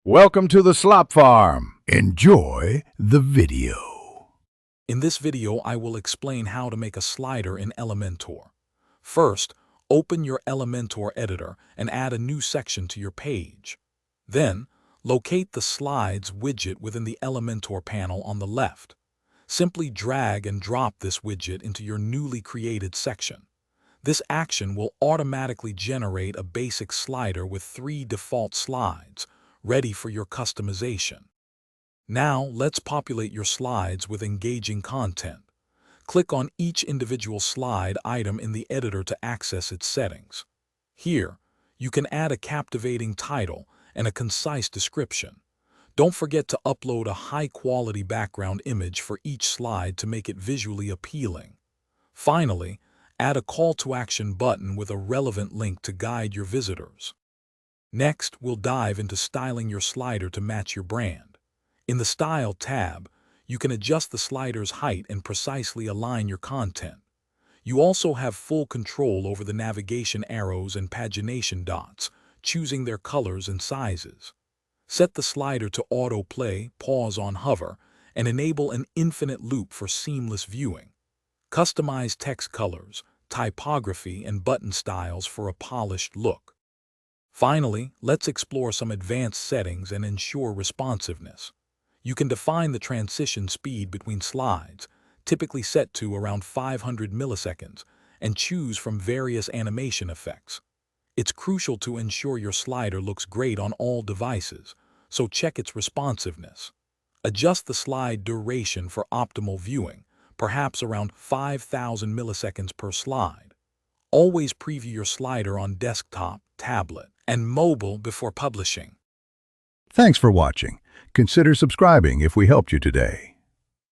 Welcome to the Slop Farm. Enjoy the video. In this video, I will explain how to make a slider in Elementor. First, open your Elementor editor and add a new section to your page. Then, locate the Slides widget within the Elementor panel on the left. Simply drag and drop this widget into your newly created section. This action will automatically generate a basic slider with 3 default slides, ready for your customization. Now, let's populate your slides with engaging content. Click on each individual slide item in the editor to access its settings. Here, you can add a captivating title and a concise description. Don't forget to upload a high-quality background image for each slide to make it visually appealing. Finally, add a call-to-action button with a relevant link to guide your visitors. Next, we'll dive into styling your slider to match your brand. In the Style tab, you can adjust the slider's height and precisely align your content. You also have full control over the navigation arrows and pagination dots, choosing their colors and sizes. Set the slider to autoplay, pause on hover, and enable an infinite loop for seamless viewing. Customize text colors, typography, and button styles for a polished look. Finally, let's explore some advanced settings and ensure responsiveness. You can define the transition speed between slides, typically set to around 500 milliseconds, and choose from various animation effects. It's crucial to ensure your slider looks great on all devices, so check its responsiveness. Adjust the slide duration for optimal viewing, perhaps around 5,000 milliseconds per slide. Always preview your slider on desktop, tablet, and mobile before publishing. Thanks for watching. Consider subscribing if we helped you today.